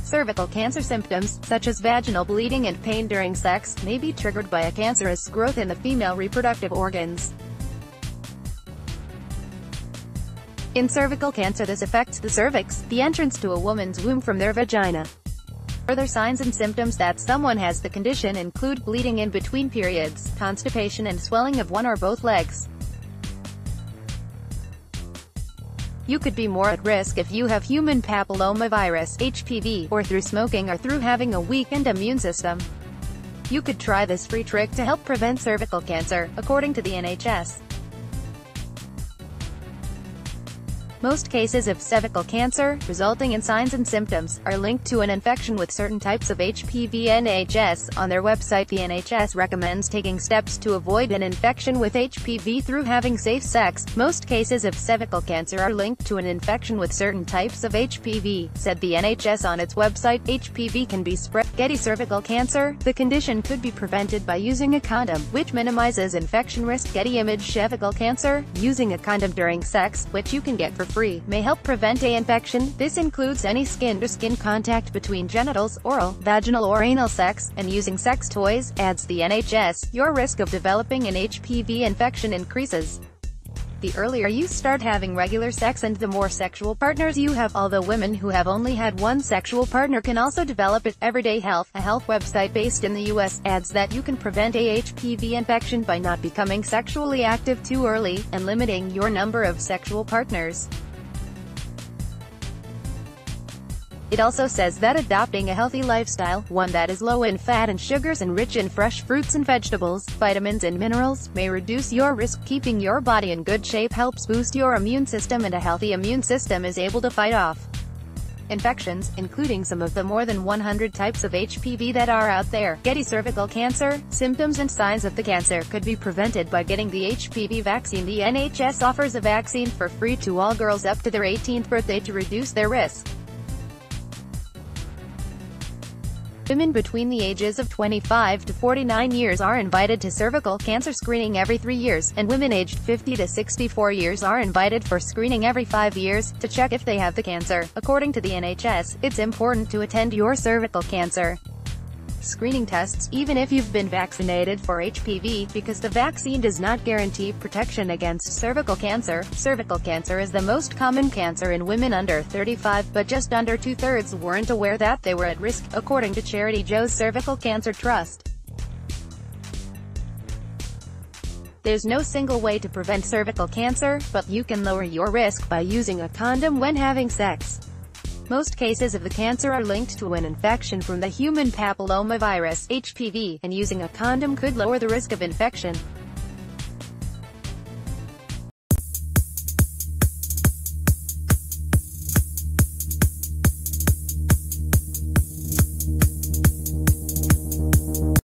Cervical cancer symptoms, such as vaginal bleeding and pain during sex, may be triggered by a cancerous growth in the female reproductive organs. In cervical cancer, this affects the cervix, the entrance to a woman's womb from their vagina. Further signs and symptoms that someone has the condition include bleeding in between periods, constipation and swelling of one or both legs. You could be more at risk if you have human papilloma virus (HPV), or through smoking or through having a weakened immune system. You could try this free trick to help prevent cervical cancer, according to the NHS. Most cases of cervical cancer, resulting in signs and symptoms, are linked to an infection with certain types of HPV. NHS. On their website, the NHS recommends taking steps to avoid an infection with HPV through having safe sex. Most cases of cervical cancer are linked to an infection with certain types of HPV, said the NHS on its website. HPV can be spread. Getty cervical cancer. The condition could be prevented by using a condom, which minimizes infection risk. Getty image. Cervical cancer. Using a condom during sex, which you can get for free, may help prevent an infection. This includes any skin-to-skin contact between genitals, oral, vaginal or anal sex, and using sex toys, adds the NHS. Your risk of developing an HPV infection increases the earlier you start having regular sex and the more sexual partners you have, although women who have only had one sexual partner can also develop it. Everyday Health, a health website based in the U.S., adds that you can prevent a HPV infection by not becoming sexually active too early, and limiting your number of sexual partners. It also says that adopting a healthy lifestyle, one that is low in fat and sugars and rich in fresh fruits and vegetables, vitamins and minerals, may reduce your risk. Keeping your body in good shape helps boost your immune system, and a healthy immune system is able to fight off infections, including some of the more than 100 types of HPV that are out there. Getty cervical cancer. Symptoms and signs of the cancer could be prevented by getting the HPV vaccine. The NHS offers a vaccine for free to all girls up to their 18th birthday to reduce their risk. Women between the ages of 25 to 49 years are invited to cervical cancer screening every 3 years, and women aged 50 to 64 years are invited for screening every 5 years, to check if they have the cancer. According to the NHS, it's important to attend your cervical cancer screening tests, even if you've been vaccinated for HPV, because the vaccine does not guarantee protection against cervical cancer. Cervical cancer is the most common cancer in women under 35, but just under two-thirds weren't aware that they were at risk, according to charity Joe's Cervical Cancer Trust. There's no single way to prevent cervical cancer, but you can lower your risk by using a condom when having sex. Most cases of the cancer are linked to an infection from the human papilloma virus (HPV), and using a condom could lower the risk of infection.